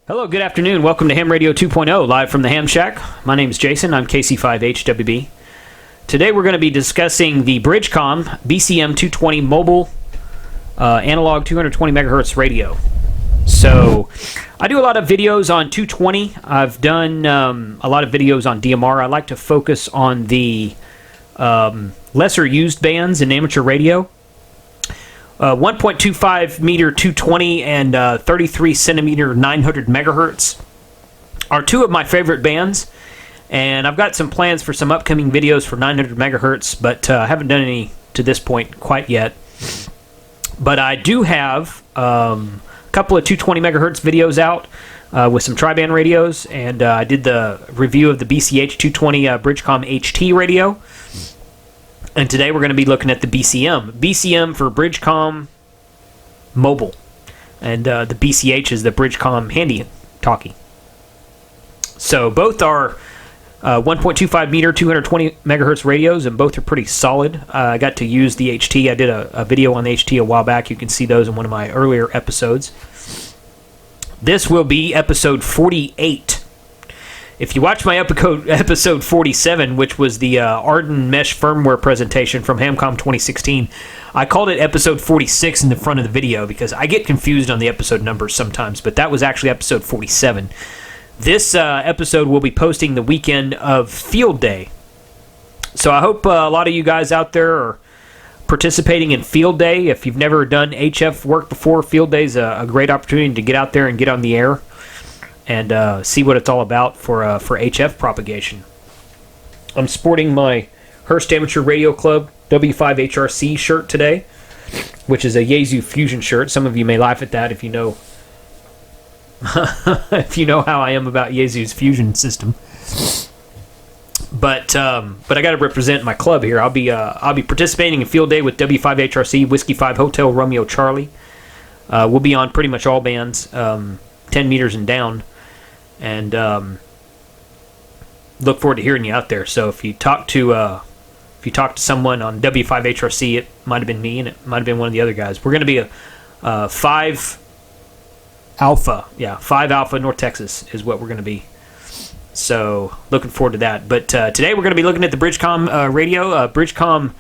Hello, good afternoon. Welcome to Ham Radio 2.0, live from the Ham Shack. My name is Jason. I'm KC5HWB. Today we're going to be discussing the BridgeCom BCM-220 Mobile Analog 220 megahertz radio. So, I do a lot of videos on 220. I've done a lot of videos on DMR. I like to focus on the lesser used bands in amateur radio. 1.25 meter 220 and 33 centimeter 900 megahertz are two of my favorite bands, and I've got some plans for some upcoming videos for 900 megahertz, but I haven't done any to this point quite yet. But I do have a couple of 220 megahertz videos out with some tri-band radios, and I did the review of the BCH-220 BridgeCom HT radio. And today we're going to be looking at the BCM. BCM for BridgeCom Mobile. And the BCH is the BridgeCom Handy Talkie. So both are 1.25 meter, 220 megahertz radios, and both are pretty solid. I got to use the HT. I did a video on the HT a while back. You can see those in one of my earlier episodes. This will be episode 48. If you watch my episode 47, which was the Arden Mesh firmware presentation from HamCom 2016, I called it episode 46 in the front of the video because I get confused on the episode numbers sometimes, but that was actually episode 47. This episode will be posting the weekend of Field Day. So I hope a lot of you guys out there are participating in Field Day. If you've never done HF work before, Field Day is a great opportunity to get out there and get on the air and see what it's all about for HF propagation. I'm sporting my Hearst Amateur Radio Club W5HRC shirt today, which is a Yaesu Fusion shirt. Some of you may laugh at that if you know if you know how I am about Yaesu's Fusion system. But I got to represent my club here. I'll be participating in Field Day with W5HRC Whiskey 5 Hotel Romeo Charlie. We'll be on pretty much all bands, 10 meters and down. And look forward to hearing you out there. So if you talk to someone on W5HRC, it might have been me, and it might have been one of the other guys. We're going to be a 5 Alpha, 5 Alpha North Texas is what we're going to be. So looking forward to that. But today we're going to be looking at the BridgeCom radio. BridgeCom,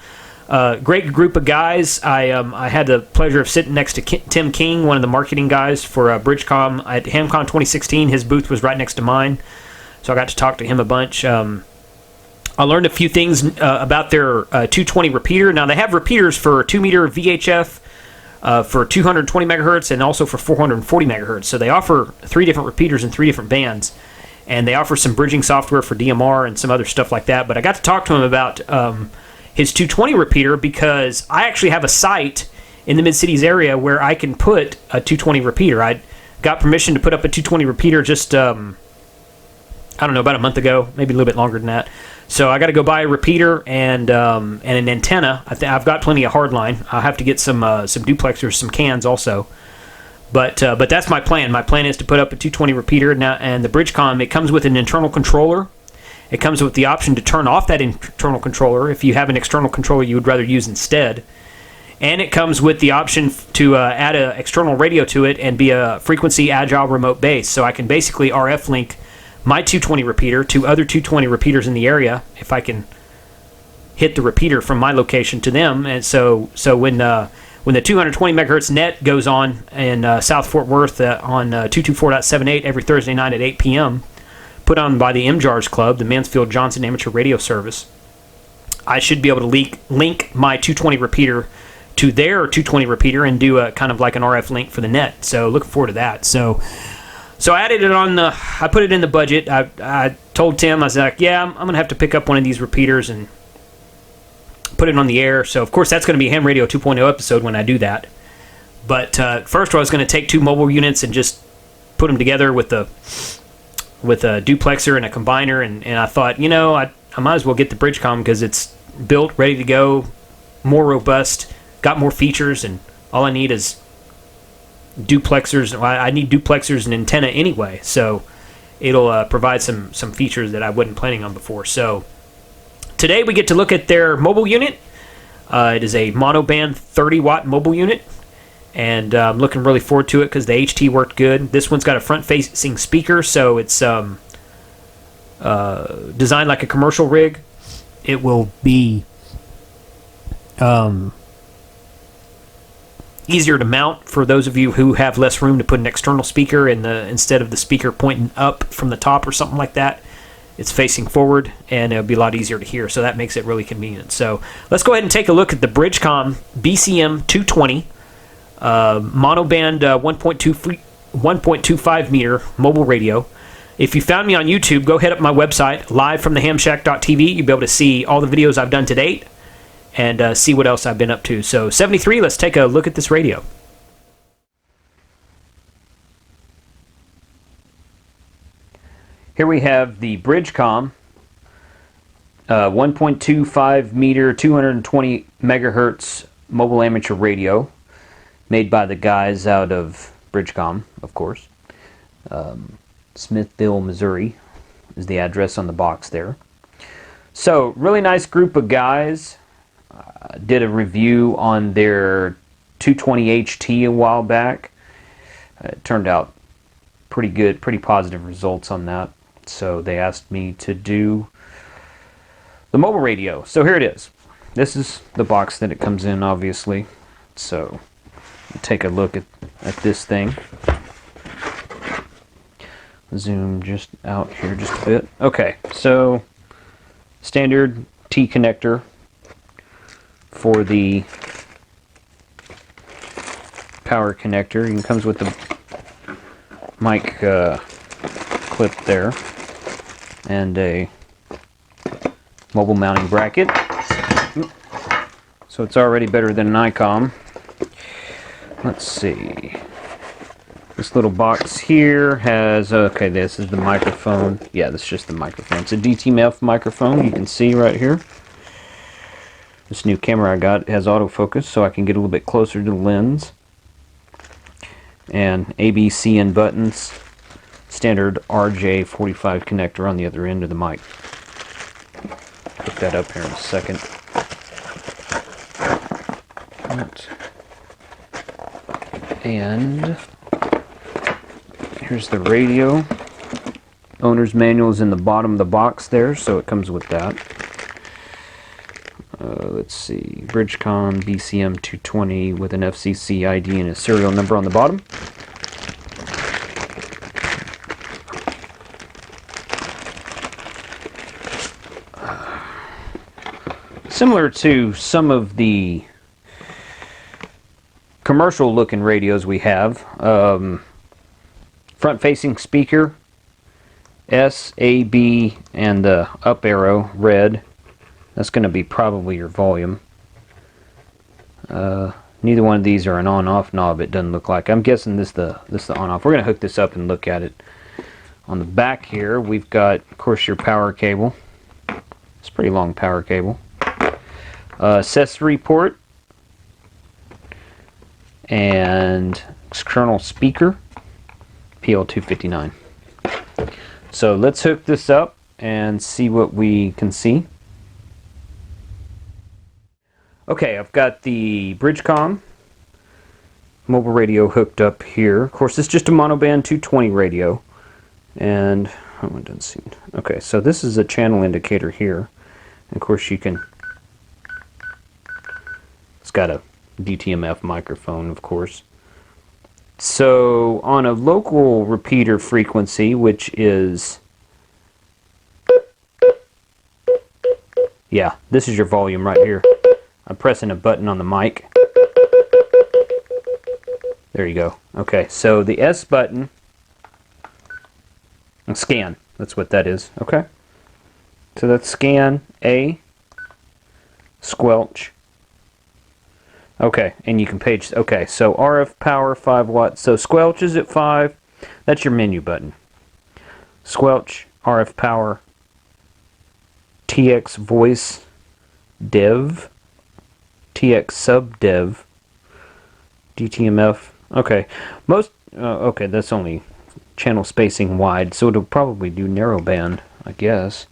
great group of guys. I had the pleasure of sitting next to Tim King, one of the marketing guys for BridgeCom at HamCon 2016. His booth was right next to mine, so I got to talk to him a bunch. I learned a few things about their 220 repeater. Now, they have repeaters for 2 meter VHF, for 220 megahertz, and also for 440 megahertz. So they offer 3 different repeaters in 3 different bands, and they offer some bridging software for DMR and some other stuff like that. But I got to talk to him about his 220 repeater, because I actually have a site in the Mid-Cities area where I can put a 220 repeater. I got permission to put up a 220 repeater just, I don't know, about a month ago, maybe a little bit longer than that. So I got to go buy a repeater and an antenna. I've got plenty of hardline. I'll have to get some duplexers, some cans also. But that's my plan. My plan is to put up a 220 repeater now, and the BridgeCom, it comes with an internal controller. It comes with the option to turn off that internal controller if you have an external controller you would rather use instead. And it comes with the option to add an external radio to it and be a frequency agile remote base. So I can basically RF link my 220 repeater to other 220 repeaters in the area if I can hit the repeater from my location to them. And so when the 220 megahertz net goes on in South Fort Worth on 224.78 every Thursday night at 8 p.m., put on by the MJARS Club, the Mansfield Johnson Amateur Radio Service, I should be able to link my 220 repeater to their 220 repeater and do a kind of like an RF link for the net. So looking forward to that. So I added it on I put it in the budget. I told Tim, I was like, yeah, I'm going to have to pick up one of these repeaters and put it on the air. So of course that's going to be a Ham Radio 2.0 episode when I do that. But first I was going to take 2 mobile units and just put them together with a duplexer and a combiner, and I thought, I might as well get the BridgeCom because it's built, ready to go, more robust, got more features, and all I need is duplexers. I need duplexers and antenna anyway, so it'll provide some features that I wasn't planning on before. So today we get to look at their mobile unit. It is a monoband 30-watt mobile unit, and I'm looking really forward to it because the HT worked good. This one's got a front-facing speaker, so it's designed like a commercial rig. It will be easier to mount for those of you who have less room to put an external speaker instead of the speaker pointing up from the top or something like that. It's facing forward, and it'll be a lot easier to hear, so that makes it really convenient. So let's go ahead and take a look at the BridgeCom BCM-220 monoband 1.25 meter mobile radio. If you found me on YouTube, go head up my website, livefromthehamshack.tv. You'll be able to see all the videos I've done to date and see what else I've been up to. So 73, let's take a look at this radio. Here we have the BridgeCom 1.25 meter 220 megahertz mobile amateur radio, made by the guys out of BridgeCom, of course. Smithville, Missouri is the address on the box there. So, really nice group of guys. Did a review on their 220 HT a while back. It turned out pretty good, pretty positive results on that. So they asked me to do the mobile radio. So here it is. This is the box that it comes in, obviously. So take a look at this thing. Zoom just out here just a bit. Okay, so standard T connector for the power connector. It comes with the mic clip there and a mobile mounting bracket. So it's already better than an ICOM. Let's see. This little box here has, okay, this is the microphone. Yeah, this is just the microphone. It's a DTMF microphone, you can see right here. This new camera I got has autofocus, so I can get a little bit closer to the lens. And ABCN buttons. Standard RJ45 connector on the other end of the mic. Hook that up here in a second. And here's the radio. Owner's manual is in the bottom of the box there, so it comes with that. Let's see, BridgeCom BCM-220 with an FCC ID and a serial number on the bottom. Similar to some of the commercial looking radios we have, front facing speaker, S, A, B, and the up arrow, red. That's going to be probably your volume. Neither one of these are an on-off knob, it doesn't look like. I'm guessing this is the on-off. We're going to hook this up and look at it. On the back here, we've got, of course, your power cable. It's a pretty long power cable. Accessory port. And external speaker. PL259. So let's hook this up and see what we can see. Okay, I've got the BridgeCom mobile radio hooked up here. Of course, it's just a monoband 220 radio. And, oh, it doesn't seem... Okay, so this is a channel indicator here. And of course, you can... It's got a DTMF microphone, of course. So, on a local repeater frequency, which is... Yeah, this is your volume right here. I'm pressing a button on the mic. There you go. Okay, so the S button, and scan, that's what that is. Okay, so that's scan, A, squelch. Okay, and you can page, okay, so RF power 5 watts. So squelch is at 5, that's your menu button. Squelch, RF power, TX voice, dev, TX sub dev, DTMF. Okay, okay, that's only channel spacing wide, so it'll probably do narrowband, I guess.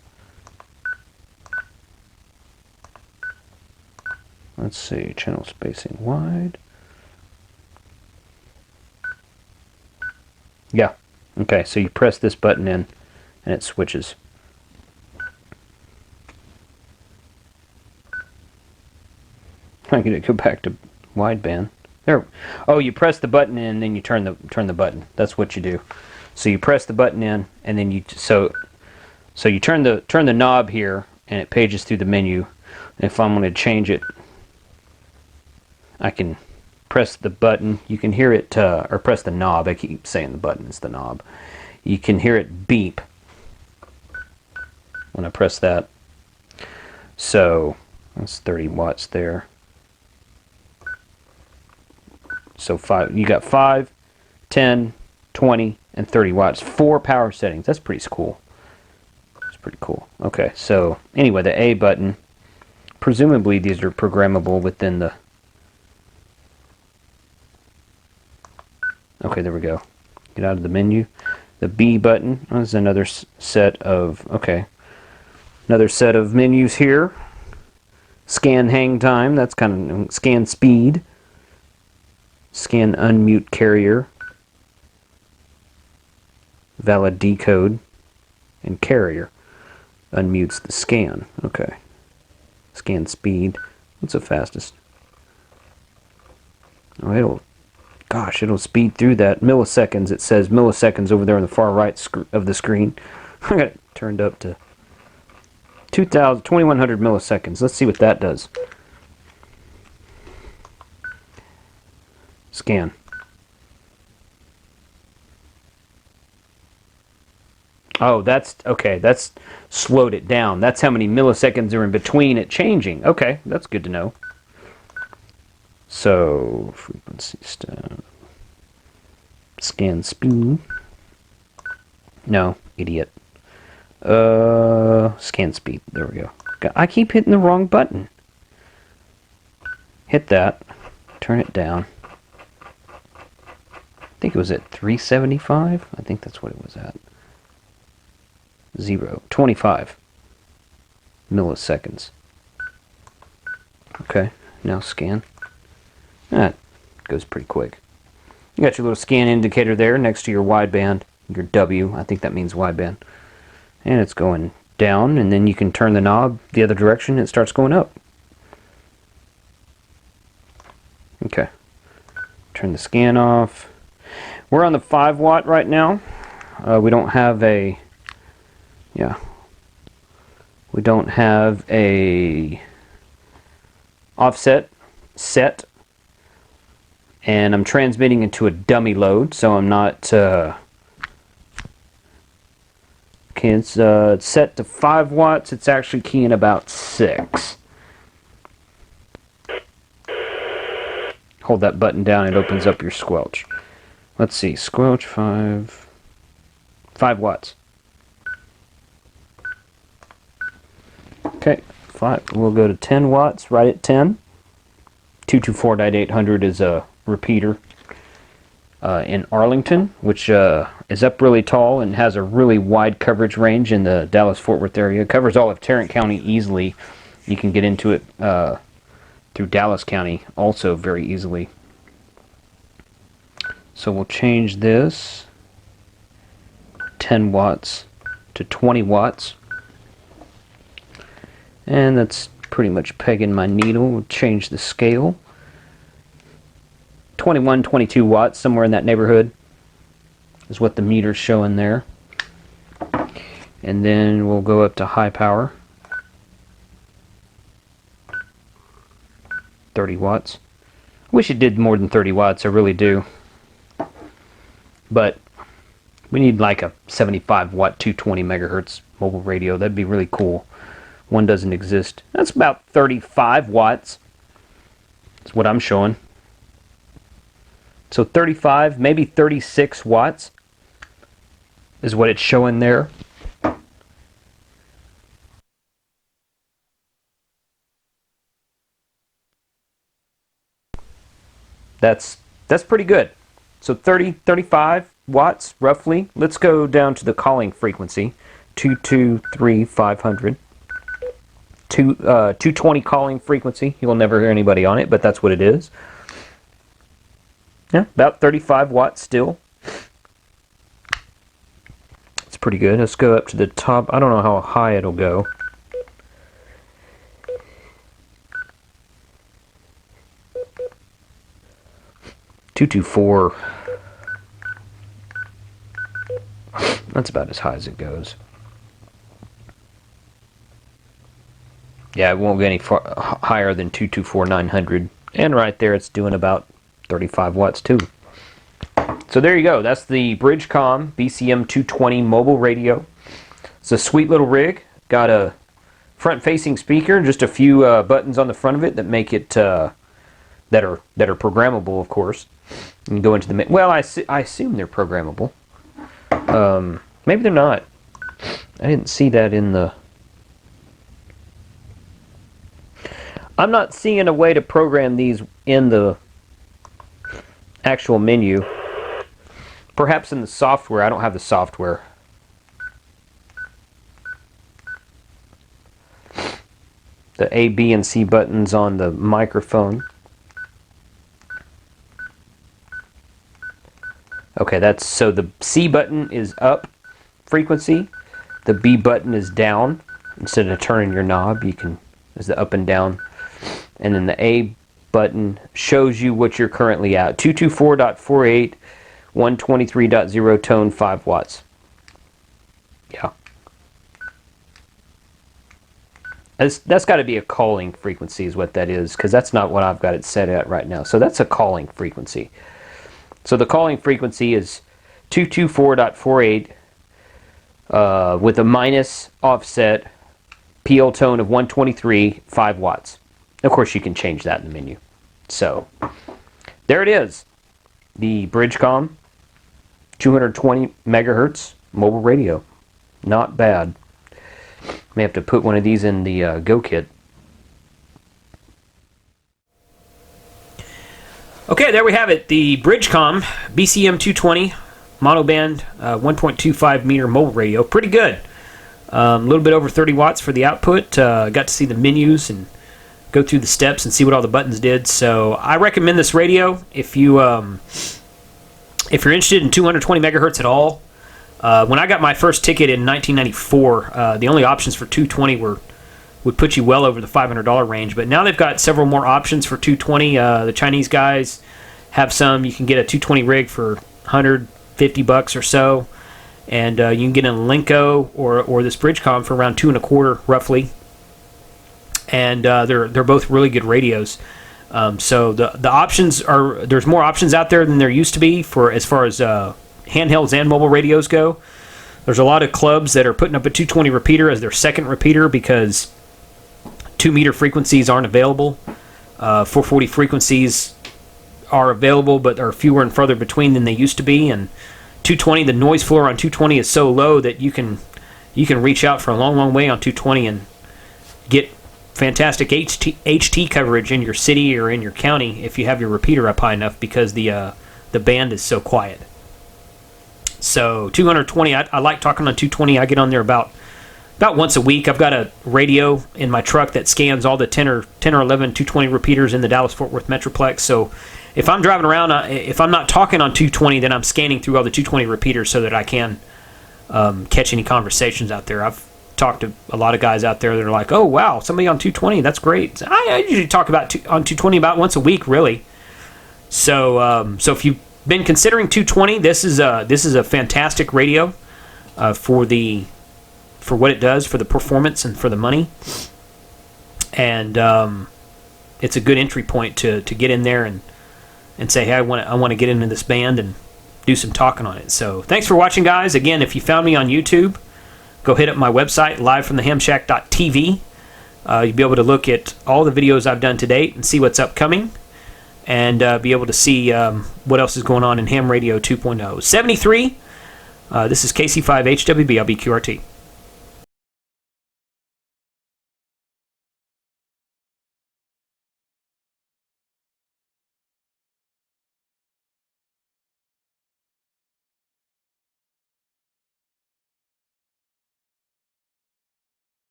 Let's see, channel spacing wide. Yeah. Okay, so you press this button in and it switches. I'm going to go back to wideband. There. Oh, you press the button in and then you turn the button. That's what you do. So you press the button in and then you you turn the knob here and it pages through the menu. If I'm going to change it, I can press the button. You can hear it, or press the knob. I keep saying the button, it's the knob. You can hear it beep when I press that. So that's 30 watts there. So you got 5, 10, 20, and 30 watts. 4 power settings. That's pretty cool. That's pretty cool. Okay, so anyway, the A button. Presumably these are programmable within the... Okay, there we go. Get out of the menu. The B button is another set of... Okay. Another set of menus here. Scan hang time. That's kind of... Scan speed. Scan unmute carrier. Valid decode. And carrier. Unmutes the scan. Okay. Scan speed. What's the fastest? Oh, it'll speed through that. Milliseconds. It says milliseconds over there on the far right of the screen. I got it turned up to 2100 milliseconds. Let's see what that does. Scan. Oh, that's okay. That's slowed it down. That's how many milliseconds are in between it changing. Okay, that's good to know. So, frequency stuff. Scan speed. No, idiot. Scan speed. There we go. I keep hitting the wrong button. Hit that. Turn it down. I think it was at 375. I think that's what it was at. 25 milliseconds. Okay, now scan. That goes pretty quick. You got your little scan indicator there next to your wideband, your W. I think that means wideband. And it's going down, and then you can turn the knob the other direction and it starts going up. Okay. Turn the scan off. We're on the 5 watt right now. We don't have a... Yeah. We don't have a offset set. And I'm transmitting into a dummy load, so I'm not... Okay, it's set to 5 watts. It's actually keying about 6. Hold that button down, it opens up your squelch. Let's see, squelch 5 watts. Okay, 5. We'll go to 10 watts, right at 10. 224.800 is a repeater in Arlington, which is up really tall and has a really wide coverage range in the Dallas-Fort Worth area. It covers all of Tarrant County easily. You can get into it through Dallas County also very easily. So we'll change this 10 watts to 20 watts. And that's pretty much pegging my needle. We'll change the scale. 21, 22 watts, somewhere in that neighborhood is what the meter's showing there. And then we'll go up to high power. 30 watts. Wish it did more than 30 watts, I really do. But we need like a 75 watt 220 megahertz mobile radio. That'd be really cool. One doesn't exist. That's about 35 watts. That's what I'm showing. So 35, maybe 36 watts is what it's showing there. That's pretty good. So 35 watts roughly. Let's go down to the calling frequency. 223,500. 220 calling frequency. You'll never hear anybody on it, but that's what it is. Yeah, about 35 watts still. pretty good. Let's go up to the top. I don't know how high it'll go. .224. That's about as high as it goes. Yeah, it won't go any higher than 224-900. And right there, it's doing about 35 watts too. So there you go. That's the BridgeCom BCM-220 Mobile Radio. It's a sweet little rig. Got a front-facing speaker, just a few buttons on the front of it that make it that are programmable, of course. You can go into the well. I assume they're programmable. Maybe they're not. I didn't see that in the. I'm not seeing a way to program these in the actual menu. Perhaps in the software. I don't have the software. The A, B, and C buttons on the microphone. Okay, that's so the C button is up frequency. The B button is down. Instead of turning your knob, you can is the up and down. And then the A button shows you what you're currently at. 224.48, 123.0 tone, 5 watts. Yeah. That's got to be a calling frequency is what that is, because that's not what I've got it set at right now. So that's a calling frequency. So the calling frequency is 224.48 with a minus offset PL tone of 123, 5 watts. Of course, you can change that in the menu. So there it is. The BridgeCom 220 megahertz mobile radio. Not bad. May have to put one of these in the Go kit. Okay, there we have it. The BridgeCom BCM-220 monoband 1.25 meter mobile radio. Pretty good. A little bit over 30 watts for the output. Got to see the menus and go through the steps and see what all the buttons did. So I recommend this radio if you're interested in 220 megahertz at all. When I got my first ticket in 1994, the only options for 220 would put you well over the $500 range. But now they've got several more options for 220. The Chinese guys have some. You can get a 220 rig for $150 or so, and you can get a Lenco or this BridgeCom for around $225 roughly. And they're both really good radios. So the options are there's more options out there than there used to be for as far as handhelds and mobile radios go. There's a lot of clubs that are putting up a 220 repeater as their second repeater because 2 meter frequencies aren't available. 440 frequencies are available, but are fewer and further between than they used to be. And 220, the noise floor on 220 is so low that you can reach out for a long, long way on 220 and get fantastic HT coverage in your city or in your county if you have your repeater up high enough because the band is so quiet. So 220, I like talking on 220. I get on there about once a week. I've got a radio in my truck that scans all the 10 or 11 220 repeaters in the Dallas-Fort Worth Metroplex. So if I'm driving around, if I'm not talking on 220, then I'm scanning through all the 220 repeaters so that I can catch any conversations out there. I've talked to a lot of guys out there that are like, oh, wow, somebody on 220, that's great. So I usually talk on 220 about once a week, really. So if you've been considering 220, this is a fantastic radio for what it does, for the performance and for the money. And it's a good entry point to get in there and say, hey, I want to get into this band and do some talking on it. So thanks for watching, guys. Again, if you found me on YouTube, go hit up my website, livefromthehamshack.tv. You'll be able to look at all the videos I've done to date and see what's upcoming, and be able to see what else is going on in Ham Radio 2.0. 73, this is KC5HWB, I'll be QRT.